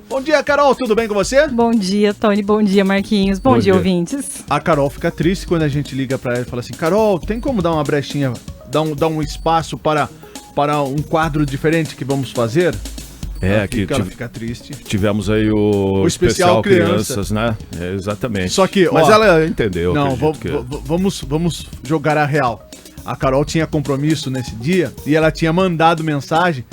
Bom dia, Carol, tudo bem com você? Bom dia, Tony, bom dia, Marquinhos, bom dia, ouvintes. A Carol fica triste quando a gente liga pra ela e fala assim, Carol, tem como dar uma brechinha, dar um espaço para um quadro diferente que vamos fazer? Ela fica triste. Tivemos aí o especial Crianças, né? Exatamente. Só que, mas ela entendeu. Não, vamos jogar a real. A Carol tinha compromisso nesse dia e ela tinha mandado mensagem.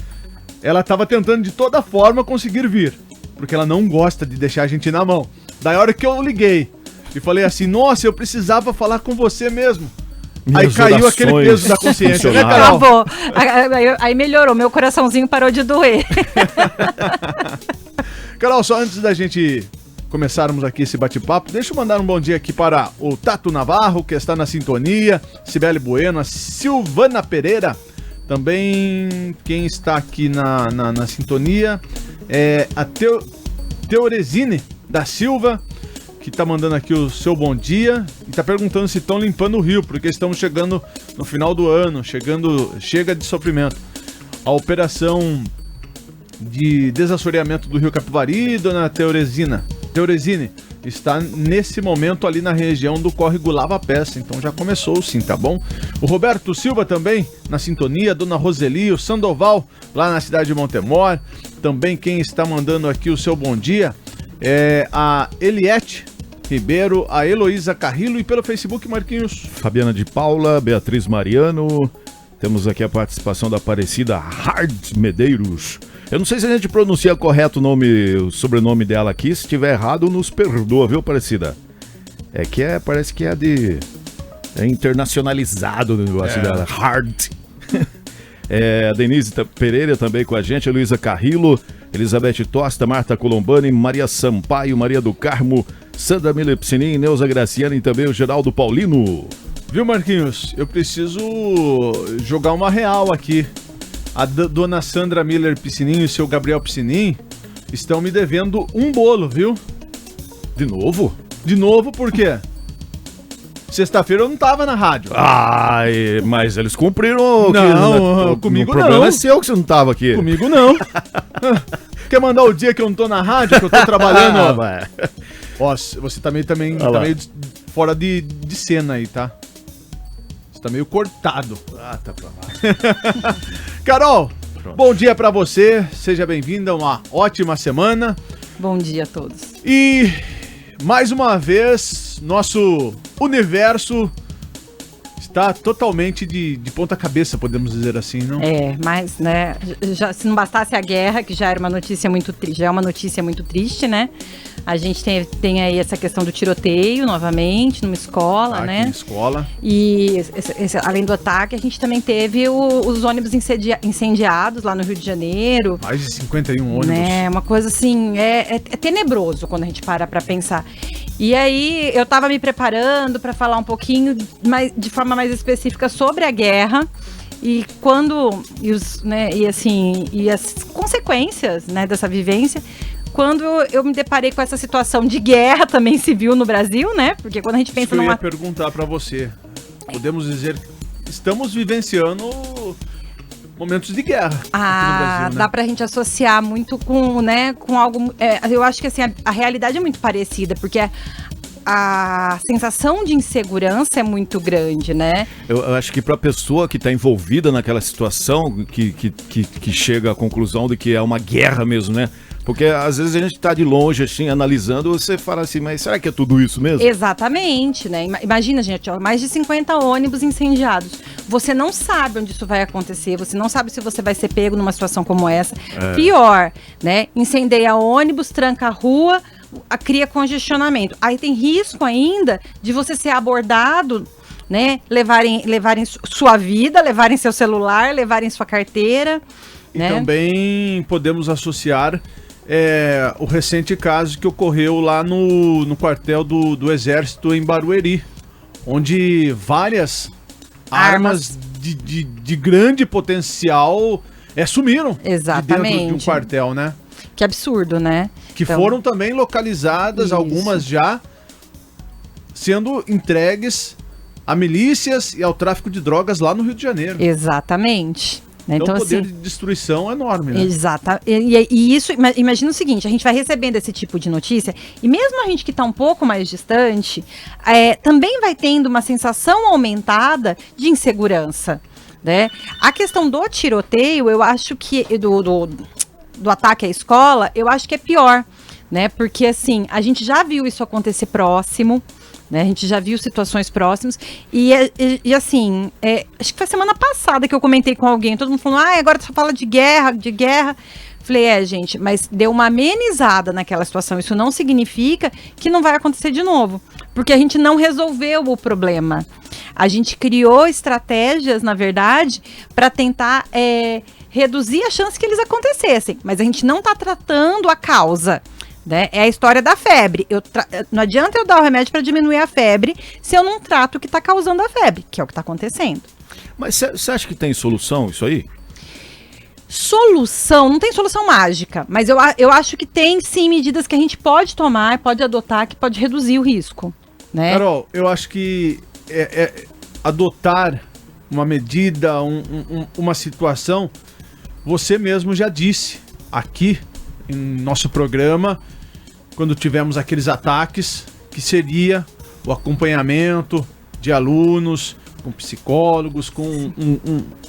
Ela tava tentando de toda forma conseguir vir, porque ela não gosta de deixar a gente na mão. Daí a hora que eu liguei e falei assim, nossa, eu precisava falar com você mesmo. Aí caiu aquele peso da consciência, né, Carol? Acabou. Aí melhorou, meu coraçãozinho parou de doer. Carol, só antes da gente começarmos aqui esse bate-papo, deixa eu mandar um bom dia aqui para o Tato Navarro, que está na sintonia, Cibele Bueno, a Silvana Pereira, também quem está aqui na sintonia é a Teorezine da Silva, que tá mandando aqui o seu bom dia e tá perguntando se estão limpando o rio, porque estamos chegando no final do ano, chega de sofrimento. A operação de desassoreamento do rio Capivari, dona Teorezine, está nesse momento ali na região do córrego Lava Peça, então já começou sim, tá bom? O Roberto Silva também na sintonia, dona Roseli, o Sandoval lá na cidade de Montemor, também quem está mandando aqui o seu bom dia é a Eliette Ribeiro, a Heloísa Carrillo e pelo Facebook, Marquinhos. Fabiana de Paula, Beatriz Mariano, temos aqui a participação da Aparecida Hard Medeiros. Eu não sei se a gente pronuncia correto o sobrenome dela aqui, se estiver errado nos perdoa, viu, Aparecida? Parece que é internacionalizado o negócio dela, Hard. A Denise Pereira também com a gente, a Luísa Carrillo, Elizabeth Tosta, Marta Colombani, Maria Sampaio, Maria do Carmo, Sandra Miller Piscinin, Neuza Graciana e também o Geraldo Paulino. Viu, Marquinhos? Eu preciso jogar uma real aqui. A dona Sandra Miller Piscinin e o seu Gabriel Piscinin estão me devendo um bolo, viu? De novo? De novo, por quê? Sexta-feira eu não tava na rádio. Ai, mas eles cumpriram. Não, comigo não. O problema é seu que você não tava aqui. Comigo não. Quer mandar o dia que eu não tô na rádio, que eu tô trabalhando? Ó, você tá meio fora de cena aí, tá? Você tá meio cortado. Tá pra lá. Carol, pronto. Bom dia pra você. Seja bem-vinda, uma ótima semana. Bom dia a todos. E mais uma vez, nosso universo está totalmente de ponta cabeça, podemos dizer assim, não? Mas, né, se não bastasse a guerra, que já era uma notícia muito triste, já é uma notícia muito triste, né? A gente tem aí essa questão do tiroteio, novamente, numa escola, né? Escola. E além do ataque, a gente também teve os ônibus incendiados lá no Rio de Janeiro. Mais de 51 ônibus. Né? Uma coisa assim, é tenebroso quando a gente para pra pensar. E aí, eu tava me preparando para falar um pouquinho, de forma mais específica, sobre a guerra. E as consequências, né, dessa vivência. Quando eu me deparei com essa situação de guerra também civil no Brasil, né? Porque quando a gente pensa numa... Eu ia perguntar pra você. Podemos dizer que estamos vivenciando momentos de guerra aqui no Brasil, né? Dá pra gente associar muito com algo... eu acho que assim, a realidade é muito parecida, porque a sensação de insegurança é muito grande, né? Eu acho que pra pessoa que tá envolvida naquela situação, que chega à conclusão de que é uma guerra mesmo, né? Porque às vezes a gente tá de longe, assim, analisando, você fala assim, mas será que é tudo isso mesmo? Exatamente, né? Imagina, gente, mais de 50 ônibus incendiados. Você não sabe onde isso vai acontecer, você não sabe se você vai ser pego numa situação como essa. Pior, né? Incendeia ônibus, tranca a rua, cria congestionamento. Aí tem risco ainda de você ser abordado, né? Levarem sua vida, levarem seu celular, levarem sua carteira. E também podemos associar o recente caso que ocorreu lá no quartel do Exército em Barueri, onde várias armas de grande potencial sumiram. Exatamente. De dentro de um quartel, né? Que absurdo, né? Que foram também localizadas, isso. Algumas já sendo entregues a milícias e ao tráfico de drogas lá no Rio de Janeiro. Exatamente. Né? Então, o poder assim, de destruição é enorme, né? Exato. E isso, imagina o seguinte, a gente vai recebendo esse tipo de notícia, e mesmo a gente que está um pouco mais distante, também vai tendo uma sensação aumentada de insegurança, né? A questão do tiroteio, eu acho que, do ataque à escola, eu acho que é pior, né? Porque, assim, a gente já viu isso acontecer próximo, né? A gente já viu situações próximas e acho que foi semana passada que eu comentei com alguém, todo mundo falando, agora tu fala de guerra. Falei, gente, mas deu uma amenizada naquela situação, isso não significa que não vai acontecer de novo, porque a gente não resolveu o problema. A gente criou estratégias, na verdade, para tentar reduzir a chance que eles acontecessem, mas a gente não está tratando a causa. Né? É a história da febre. Não adianta eu dar o remédio para diminuir a febre se eu não trato o que está causando a febre, que é o que está acontecendo. Mas você acha que tem solução isso aí? Solução, não tem solução mágica, mas eu acho que tem sim medidas que a gente pode tomar, pode adotar, que pode reduzir o risco. Né? Carol, eu acho que adotar uma medida, uma situação, você mesmo já disse aqui em nosso programa, quando tivemos aqueles ataques, que seria o acompanhamento de alunos, com psicólogos, com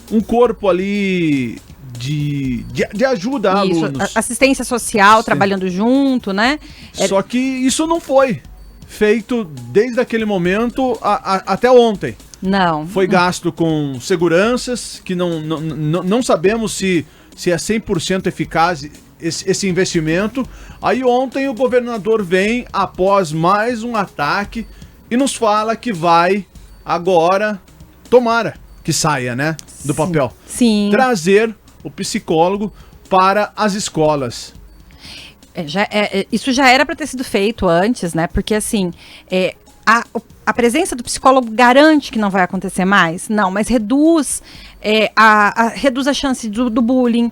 um corpo ali de ajuda a alunos. Assistência social, sim, trabalhando junto, né? Só que isso não foi feito desde aquele momento até ontem. Não. Foi gasto com seguranças, que não sabemos se é 100% eficaz esse investimento. Aí ontem o governador vem após mais um ataque e nos fala que vai agora, tomara que saia, né, do papel. Sim. Trazer o psicólogo para as escolas. Isso já era para ter sido feito antes, né? Porque assim, a presença do psicólogo garante que não vai acontecer mais? Não, mas reduz a chance do bullying,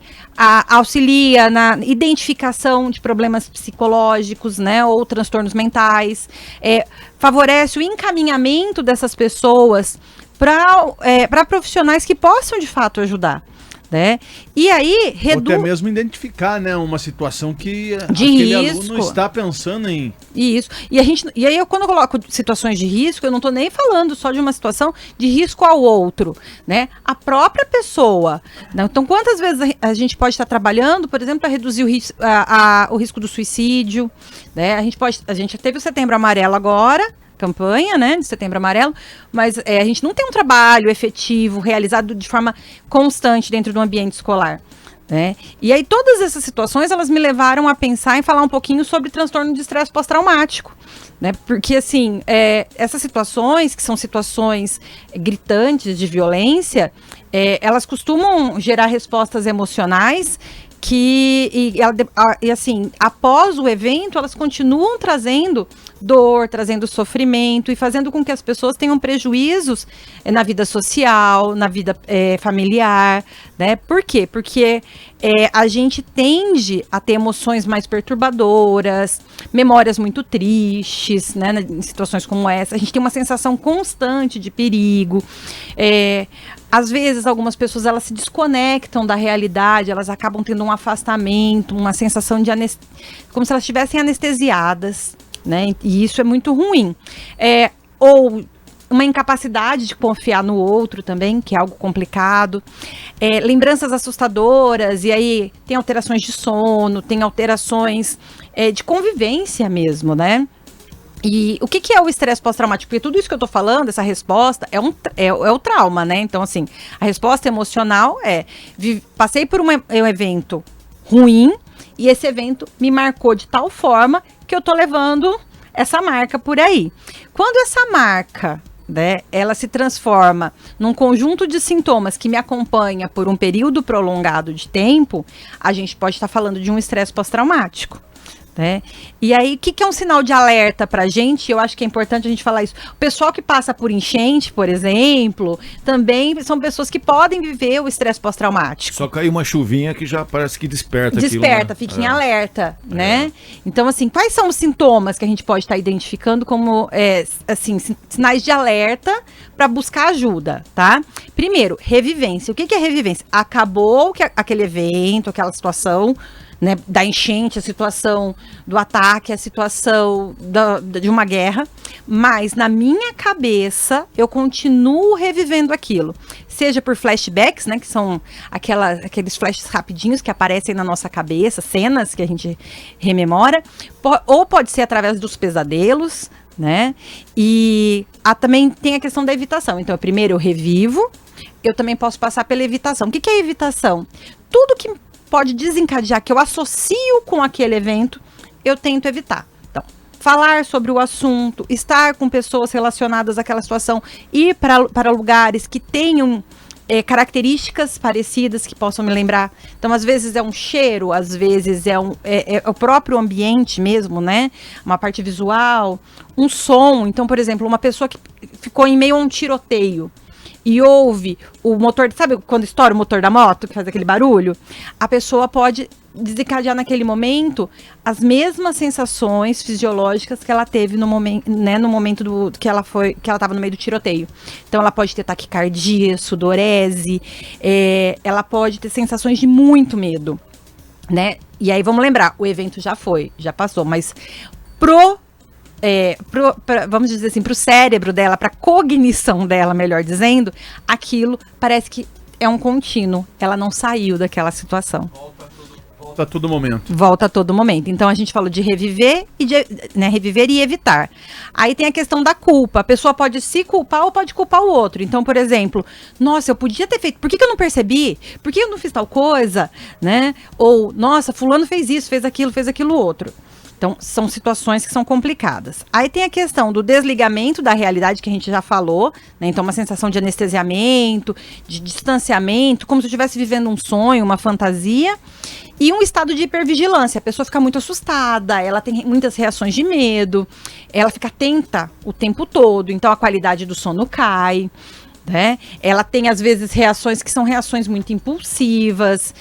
auxilia na identificação de problemas psicológicos, né, ou transtornos mentais, favorece o encaminhamento dessas pessoas para profissionais que possam de fato ajudar. Né? E aí ou até mesmo identificar, né, uma situação que aquele aluno está pensando em... Isso. E aí quando eu coloco situações de risco, eu não estou nem falando só de uma situação de risco ao outro, né? A própria pessoa. Né? Então, quantas vezes a gente pode estar trabalhando, por exemplo, para reduzir o risco do suicídio, né? A gente teve o Setembro Amarelo agora, campanha, né, de Setembro Amarelo, mas a gente não tem um trabalho efetivo, realizado de forma constante dentro do ambiente escolar, né? E aí todas essas situações, elas me levaram a pensar em falar um pouquinho sobre transtorno de estresse pós-traumático, né? Porque, assim, essas situações, que são situações gritantes de violência, elas costumam gerar respostas emocionais que, assim, após o evento, elas continuam trazendo dor, trazendo sofrimento e fazendo com que as pessoas tenham prejuízos na vida social, na vida familiar, né? Por quê? Porque a gente tende a ter emoções mais perturbadoras, memórias muito tristes, né? Em situações como essa, a gente tem uma sensação constante de perigo. Às vezes, algumas pessoas, elas se desconectam da realidade, elas acabam tendo um afastamento, uma sensação de como se elas estivessem anestesiadas, né? E isso é muito ruim. Ou uma incapacidade de confiar no outro também, que é algo complicado. Lembranças assustadoras, e aí tem alterações de sono, tem alterações de convivência mesmo, né? E o que é o estresse pós-traumático? Porque tudo isso que eu tô falando, essa resposta, é o trauma, né? Então, assim, a resposta emocional passei por um evento ruim e esse evento me marcou de tal forma que eu tô levando essa marca por aí. Quando essa marca, né, ela se transforma num conjunto de sintomas que me acompanha por um período prolongado de tempo, a gente pode estar falando de um estresse pós-traumático. Né? E aí, o que é um sinal de alerta pra gente? Eu acho que é importante a gente falar isso. O pessoal que passa por enchente, por exemplo, também são pessoas que podem viver o estresse pós-traumático. Só cai uma chuvinha que já parece que desperta aquilo, Desperta, né? fica em alerta, né? Então, assim, quais são os sintomas que a gente pode estar identificando como, assim, sinais de alerta para buscar ajuda, tá? Primeiro, revivência. O que é revivência? Acabou aquele evento, aquela situação, né, da enchente, a situação do ataque, a situação de uma guerra, mas na minha cabeça eu continuo revivendo aquilo. Seja por flashbacks, né, que são aqueles flashes rapidinhos que aparecem na nossa cabeça, cenas que a gente rememora, ou pode ser através dos pesadelos, né, e também tem a questão da evitação. Então, primeiro eu revivo, eu também posso passar pela evitação. O que é evitação? Tudo que pode desencadear, que eu associo com aquele evento, eu tento evitar. Então, falar sobre o assunto, estar com pessoas relacionadas àquela situação, ir para lugares que tenham características parecidas que possam me lembrar. Então, às vezes é um cheiro, às vezes é o próprio ambiente mesmo, né? Uma parte visual, um som. Então, por exemplo, uma pessoa que ficou em meio a um tiroteio e ouve o motor, sabe quando estoura o motor da moto, que faz aquele barulho? A pessoa pode desencadear naquele momento as mesmas sensações fisiológicas que ela teve no momento, né, no momento que ela estava no meio do tiroteio. Então ela pode ter taquicardia, sudorese, ela pode ter sensações de muito medo, né? E aí vamos lembrar, o evento já passou, mas vamos dizer assim, para o cérebro dela, para a cognição dela, melhor dizendo, aquilo parece que é um contínuo. Ela não saiu daquela situação. Volta a todo momento. Volta a todo momento. Então a gente falou de reviver reviver e evitar. Aí tem a questão da culpa. A pessoa pode se culpar ou pode culpar o outro. Então, por exemplo, nossa, eu podia ter feito. Por que eu não percebi? Por que eu não fiz tal coisa? Né? Ou, nossa, fulano fez isso, fez aquilo outro. Então, são situações que são complicadas. Aí tem a questão do desligamento da realidade, que a gente já falou, né? Então, uma sensação de anestesiamento, de distanciamento, como se eu estivesse vivendo um sonho, uma fantasia. E um estado de hipervigilância. A pessoa fica muito assustada, ela tem muitas reações de medo, ela fica atenta o tempo todo, então a qualidade do sono cai. Né? Ela tem, às vezes, reações que são reações muito impulsivas,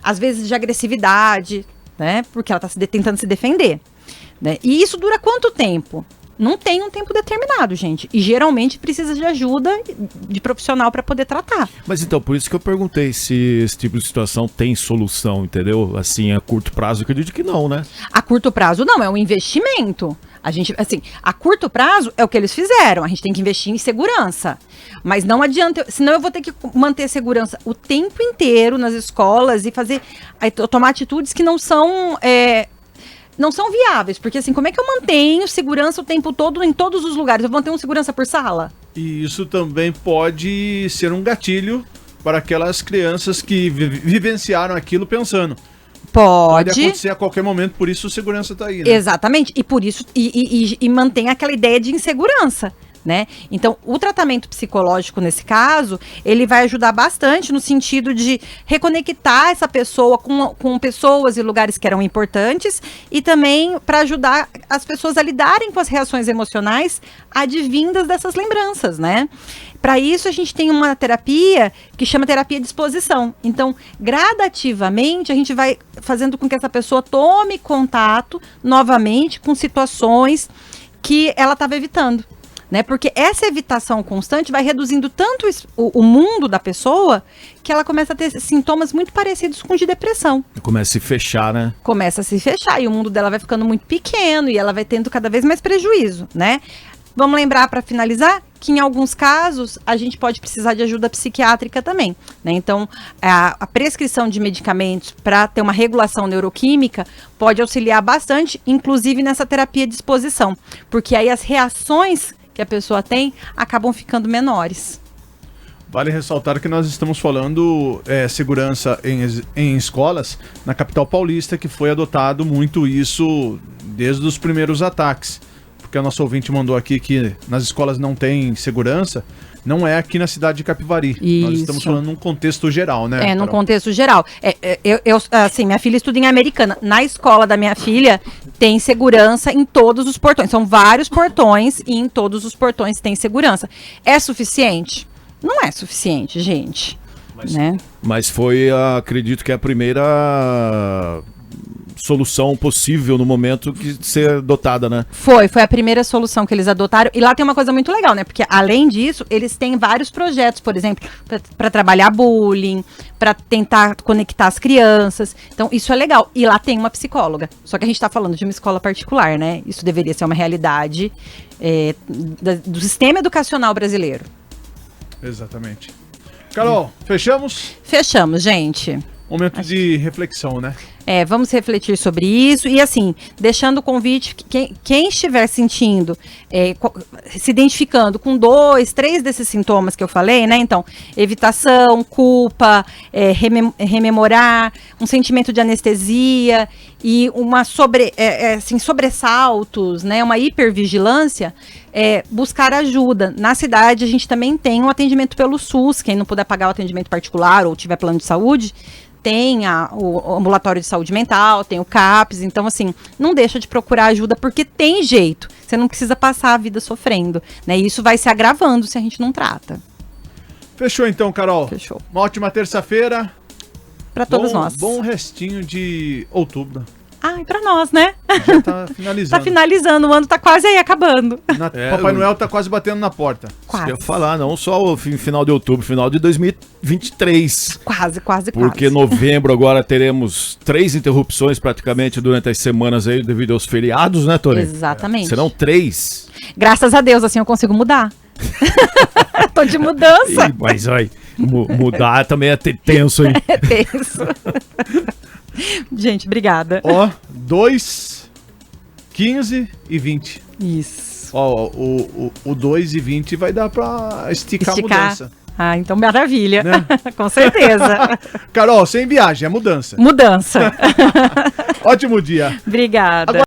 às vezes de agressividade, né? Porque ela está tentando se defender. Né? E isso dura quanto tempo? Não tem um tempo determinado, gente. E geralmente precisa de ajuda de profissional para poder tratar. Mas então, por isso que eu perguntei se esse tipo de situação tem solução, entendeu? Assim, a curto prazo, eu acredito que não, né? A curto prazo não, é um investimento. A gente, assim, a curto prazo é o que eles fizeram. A gente tem que investir em segurança. Mas não adianta, senão eu vou ter que manter segurança o tempo inteiro nas escolas e tomar atitudes que não são viáveis, porque assim, como é que eu mantenho segurança o tempo todo em todos os lugares? Eu vou manter um segurança por sala? E isso também pode ser um gatilho para aquelas crianças que vivenciaram aquilo pensando. Pode acontecer a qualquer momento, por isso a segurança está aí, né? Exatamente, e por isso, e mantém aquela ideia de insegurança. Né? Então, o tratamento psicológico, nesse caso, ele vai ajudar bastante no sentido de reconectar essa pessoa com pessoas e lugares que eram importantes e também para ajudar as pessoas a lidarem com as reações emocionais advindas dessas lembranças, né? Para isso, a gente tem uma terapia que chama terapia de exposição. Então, gradativamente, a gente vai fazendo com que essa pessoa tome contato novamente com situações que ela estava evitando. Né? Porque essa evitação constante vai reduzindo tanto o mundo da pessoa que ela começa a ter sintomas muito parecidos com de depressão. Começa a se fechar, né? Começa a se fechar e o mundo dela vai ficando muito pequeno e ela vai tendo cada vez mais prejuízo, né? Vamos lembrar, para finalizar, que em alguns casos a gente pode precisar de ajuda psiquiátrica também, né? Então, a prescrição de medicamentos para ter uma regulação neuroquímica pode auxiliar bastante, inclusive nessa terapia de exposição, porque aí as reações que a pessoa tem acabam ficando menores. Vale ressaltar que nós estamos falando segurança em escolas na capital paulista, que foi adotado muito isso desde os primeiros ataques. porque a nossa ouvinte mandou aqui que nas escolas não tem segurança, não é aqui na cidade de Capivari. Nós Isso. estamos falando num contexto geral, né? num Carol? contexto geral. Assim, minha filha estuda em Americana. Na escola da minha filha tem segurança em todos os portões. São vários portões e em todos os portões tem segurança. É suficiente? Não é suficiente, gente. Né? Mas foi, acredito que a primeira solução possível no momento que ser adotada, né? Foi a primeira solução que eles adotaram. E lá tem uma coisa muito legal, né? Porque além disso, eles têm vários projetos, por exemplo, para trabalhar bullying, para tentar conectar as crianças. Então, isso é legal. E lá tem uma psicóloga. Só que a gente está falando de uma escola particular, né? Isso deveria ser uma realidade do sistema educacional brasileiro. Exatamente. Carol, fechamos? Fechamos, gente. Momento de reflexão, né? Vamos refletir sobre isso e assim, deixando o convite, quem estiver sentindo, se identificando com 2, 3 desses sintomas que eu falei, né? Então, evitação, culpa, rememorar, um sentimento de anestesia e sobressaltos, né? Uma hipervigilância, buscar ajuda. Na cidade, a gente também tem um atendimento pelo SUS, quem não puder pagar o atendimento particular ou tiver plano de saúde, tem o ambulatório de saúde mental, tem o CAPS, então assim, não deixa de procurar ajuda porque tem jeito, você não precisa passar a vida sofrendo, né, e isso vai se agravando se a gente não trata. Fechou então, Carol. Fechou. Uma ótima terça-feira. Para todos nós. Bom restinho de outubro. Ai, pra nós, né? Já tá finalizando. Tá finalizando, o ano tá quase aí acabando. Papai Noel tá quase batendo na porta. Quase. Eu ia falar, não só o final de outubro, final de 2023. Quase. Porque novembro agora teremos 3 interrupções praticamente durante as semanas aí devido aos feriados, né, Tony? Exatamente. Serão 3. Graças a Deus, assim eu consigo mudar. Tô de mudança. Mas, olha, mudar também é tenso, hein? É tenso. Gente, obrigada. 2, 15 e 20. Isso. O 2 e 20 vai dar pra esticar a mudança. Ah, então maravilha. Né? Com certeza. Carol, sem viagem, é mudança. Mudança. Ótimo dia. Obrigada.